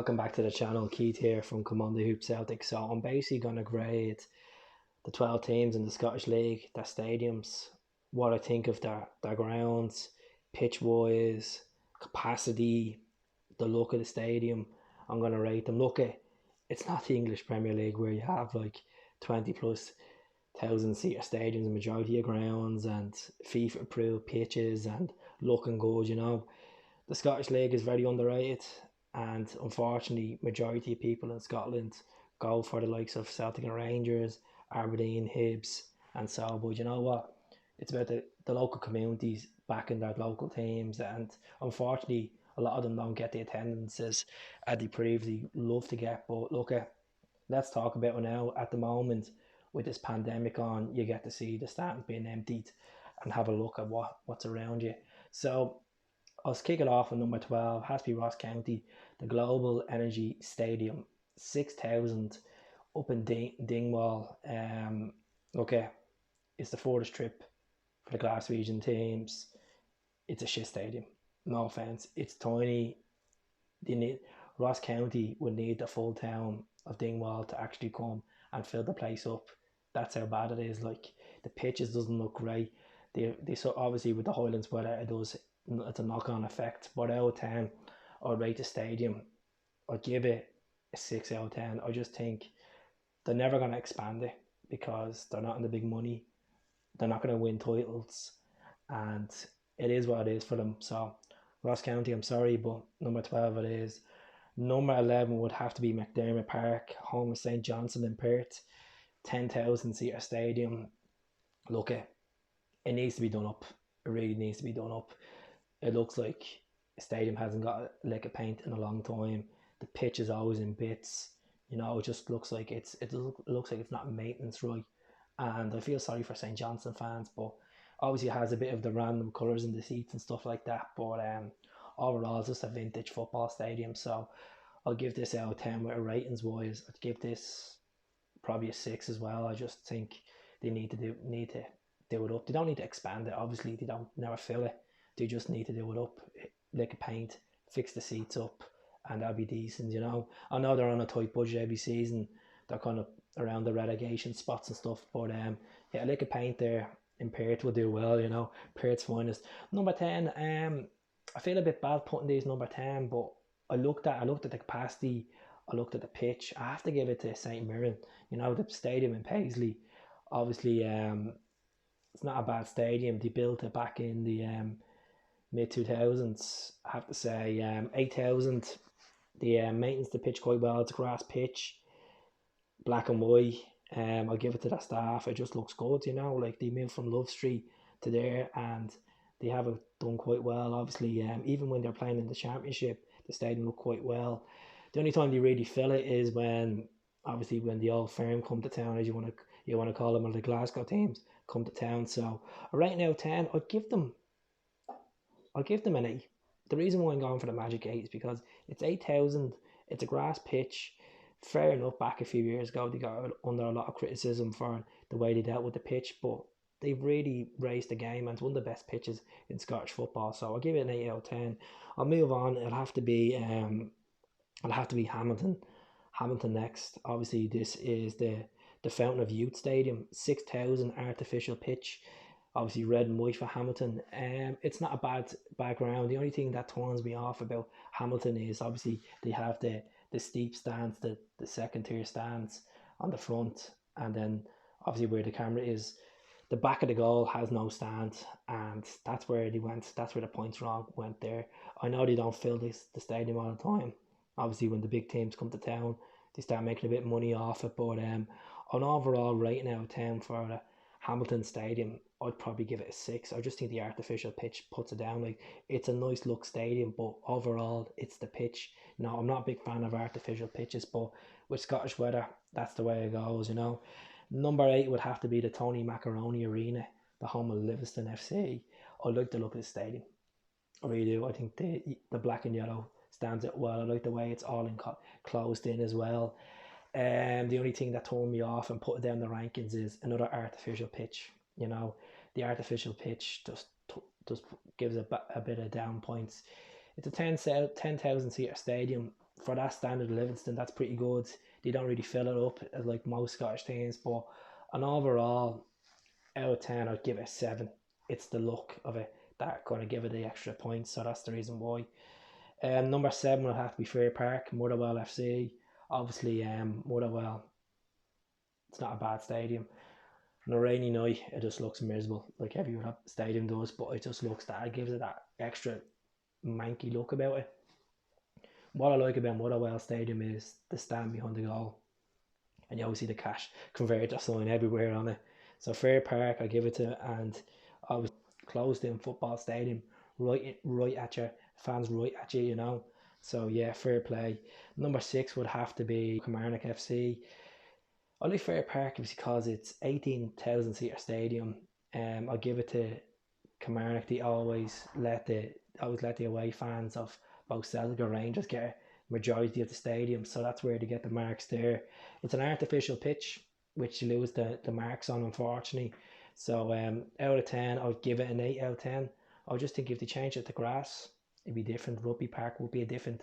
Welcome back to the channel. Keith here from Commando Hoop Celtic. So I'm basically going to grade the 12 teams in the Scottish League, their stadiums, what I think of their grounds, pitch wise, capacity, the look of the stadium. I'm going to rate them. It's not the English Premier League where you have like 20 plus thousand seater stadiums and majority of grounds and FIFA approved pitches and looking good. The Scottish League is very underrated, and unfortunately, majority of people in Scotland go for the likes of Celtic and Rangers, Aberdeen, Hibs, and so. But you know what? It's about the local communities backing their local teams, and unfortunately, a lot of them don't get the attendances as they previously love to get. But let's talk about it now. At the moment, with this pandemic on, you get to see the stands being emptied and have a look at what's around you. So I'll kick it off with number 12, has to be Ross County, the Global Energy Stadium, 6,000 up in Dingwall. It's the furthest trip for the Glaswegian teams. It's a shit stadium. No offence. It's tiny. Ross County would need the full town of Dingwall to actually come and fill the place up. That's how bad it is. Like, the pitches doesn't look great. They so obviously with the Highlands weather it's a knock-on effect. But out of 10, I'd rate the stadium. I'd give it a 6 out of 10. I just think they're never going to expand it because they're not in the big money. They're not going to win titles, and it is what it is for them. So Ross County, I'm sorry, but number 12 it is. Number 11 would have to be McDermott Park, home of St Johnstone in Perth, 10,000 seater stadium. It needs to be done up. It really needs to be done up. It looks like a stadium hasn't got a lick of paint in a long time. The pitch is always in bits. It just looks like it looks like it's not maintenance right. And I feel sorry for St Johnstone fans, but obviously it has a bit of the random colours in the seats and stuff like that. But overall, it's just a vintage football stadium. So I'll give this out of 10 with a ratings wise. I'd give this probably a 6 as well. I just think they need to do it up. They don't need to expand it. Obviously, they don't never fill it. They just need to do it up, lick a paint, fix the seats up, and that'll be decent. I know they're on a tight budget every season. They're kind of around the relegation spots and stuff. But lick a paint there in Perth will do well. Perth's finest. Number 10. I feel a bit bad putting these number 10, but I looked at the capacity. I looked at the pitch. I have to give it to St Mirren. The stadium in Paisley. Obviously, it's not a bad stadium. They built it back in the mid 2000s. I have to say, 8,000. The maintenance the pitch quite well. It's a grass pitch, black and white. I'll give it to the staff. It just looks good. Like they moved from Love Street to there, and they have it done quite well. Obviously, even when they're playing in the Championship, the stadium looked quite well. The only time they really fill it is when the Old Firm come to town, as you want to call them, or the Glasgow teams come to town. So right now, 10, I'll give them an 8. The reason why I'm going for the Magic 8 is because it's 8,000. It's a grass pitch. Fair enough, back a few years ago, they got under a lot of criticism for the way they dealt with the pitch, but they've really raised the game, and it's one of the best pitches in Scottish football. So I'll give it an 8 out of 10. I'll move on. It'll have to be Hamilton. Hamilton next. Obviously, this is the Fountain of Youth Stadium, 6,000 artificial pitch. Obviously, red and white for Hamilton. It's not a bad background. The only thing that turns me off about Hamilton is obviously they have the steep stands, the second tier stands on the front, and then obviously where the camera is, the back of the goal has no stand, and that's where they went. That's where the points wrong went there. I know they don't fill the stadium all the time. Obviously, when the big teams come to town, they start making a bit of money off it. But an overall rating out of 10 for the Hamilton Stadium, I'd probably give it a 6. I just think the artificial pitch puts it down. Like, it's a nice look stadium, but overall, it's the pitch. I'm not a big fan of artificial pitches, but with Scottish weather, that's the way it goes. Number 8 would have to be the Tony Macaroni Arena, the home of Livingston FC. I like the look of the stadium. I really do. I think the black and yellow stands out well. I like the way it's all closed in as well. The only thing that turned me off and put it down the rankings is another artificial pitch. The artificial pitch just gives a bit of down points. It's a 10,000 seater stadium. for that standard of Livingston, that's pretty good. They don't really fill it up as like most Scottish teams, but an overall out of 10, I'd give it a 7. It's the look of it that going to give it the extra points, so that's the reason why. Number 7 would have to be Fair Park, Motherwell FC. Obviously, Motherwell, it's not a bad stadium. On a rainy night, it just looks miserable, like every other stadium does, but it just looks that, it gives it that extra manky look about it. What I like about Motherwell Stadium is the stand behind the goal, and you always see the cash converter sign everywhere on it. So Fair Park, I give it to, and I was closed in football stadium, right at you, fans right at you, you know. So yeah, fair play. Number 6 would have to be Kilmarnock FC. I like Fair Park because it's 18,000 seater stadium. I'll give it to Kilmarnock. They always let the away fans of both Celtic or Rangers get a majority of the stadium, so that's where they get the marks there. It's an artificial pitch, which you lose the marks on, unfortunately. So out of 10, I would give it an 8 out of 10. I just think if they change it to grass, it'd be different. Rugby Park would be a different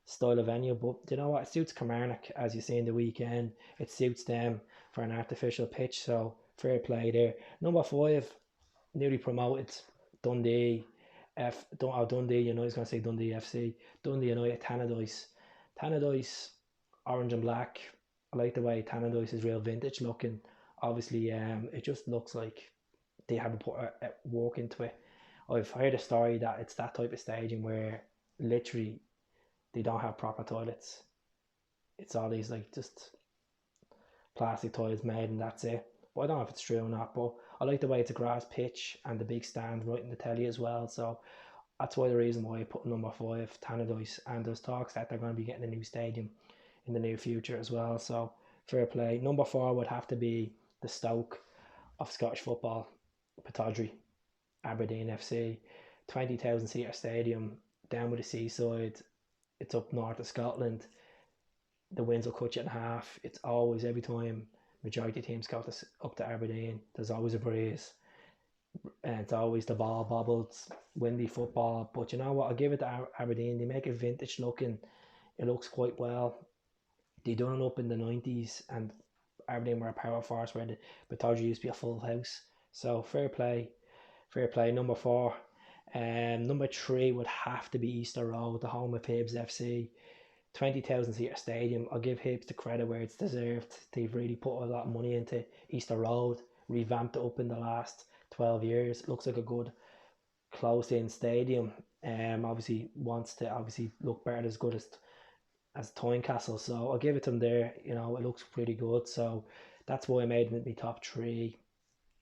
style of venue. But you know what? It suits Kilmarnock, as you see in the weekend. It suits them for an artificial pitch. So fair play there. Number 5, newly promoted Dundee. Dundee United. I was going to say Dundee FC. Dundee United. Tannadice, orange and black. I like the way Tannadice is real vintage looking. Obviously, it just looks like they haven't put work into it. I've heard a story that it's that type of stadium where literally they don't have proper toilets. It's all these like just plastic toilets made and that's it. But I don't know if it's true or not, but I like the way it's a grass pitch and the big stand right in the telly as well. So that's why the reason why I put number 5, Tannadice, and there's talks that they're going to be getting a new stadium in the near future as well. So fair play. Number 4 would have to be the Stoke of Scottish football, Pittodrie, Aberdeen FC, 20,000 seater stadium, down with the seaside. It's up north of Scotland. The winds will cut you in half. It's always, every time majority of teams go up to Aberdeen, there's always a breeze. And it's always the ball bobbles, windy football. But you know what? I'll give it to Aberdeen. They make it vintage looking. It looks quite well. They done it up in the 90s, and Aberdeen were a power force where the Pittodrie used to be a full house. So fair play. Number 4. Number 3 would have to be Easter Road, the home of Hibs FC. 20,000 seater stadium. I'll give Hibs the credit where it's deserved. They've really put a lot of money into Easter Road, revamped it up in the last 12 years. It looks like a good closed in stadium. Obviously wants to look better as good as Tynecastle. So I'll give it to them there. You know, it looks pretty good. So that's why I made it my top 3.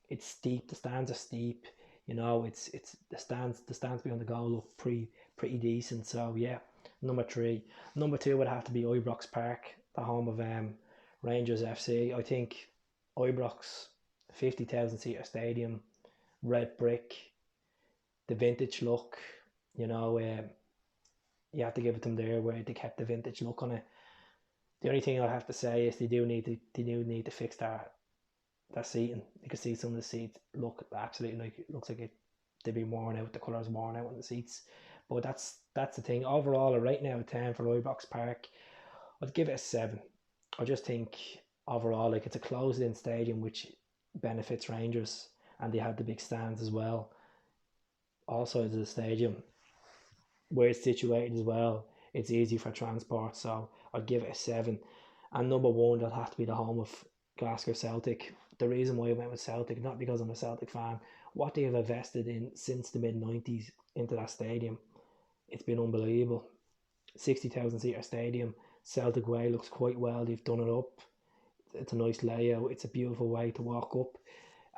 It's steep. The stands are steep. You know, it's the stands behind the goal look pretty decent. So yeah, number 3. Number 2 would have to be Ibrox Park, the home of Rangers FC. I think Ibrox, 50,000 seater stadium, red brick, the vintage look. You know, you have to give it to them there where they kept the vintage look on it. The only thing I have to say is they do need to fix that seating. You can see some of the seats look absolutely like, it looks like they've been worn out. The colour's worn out on the seats. But that's the thing. Overall, right now, 10 for Ibrox Park. I'd give it a 7. I just think overall, like, it's a closed-in stadium which benefits Rangers, and they have the big stands as well. Also, as the stadium where it's situated as well, it's easy for transport. So I'd give it a 7. And number 1, that'll have to be the home of Glasgow Celtic. The reason why I went with Celtic, not because I'm a Celtic fan, what they have invested in since the mid-90s into that stadium, it's been unbelievable. 60,000 seater stadium, Celtic Way looks quite well. They've done it up. It's a nice layout. It's a beautiful way to walk up.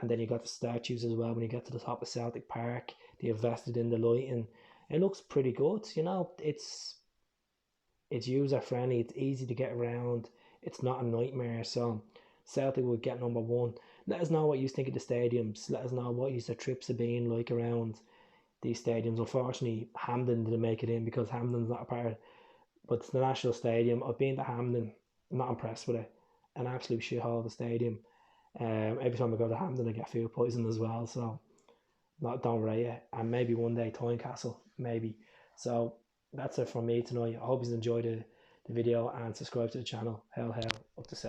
And then you got the statues as well when you get to the top of Celtic Park. They invested in the lighting. It looks pretty good. You know, it's user friendly. It's easy to get around. It's not a nightmare. So Celtic would get number 1. Let us know what you think of the stadiums. Let us know what your trips have been like around these stadiums. Unfortunately, Hampden didn't make it in because Hampden's not a part. But it's the National Stadium. I've been to Hampden. I'm not impressed with it. An absolute shithole of a stadium. Every time I go to Hampden, I get food poison as well. So don't rate it. And maybe one day Tynecastle, maybe. So that's it from me tonight. I hope you enjoyed the video and subscribe to the channel. Hell, up to 7.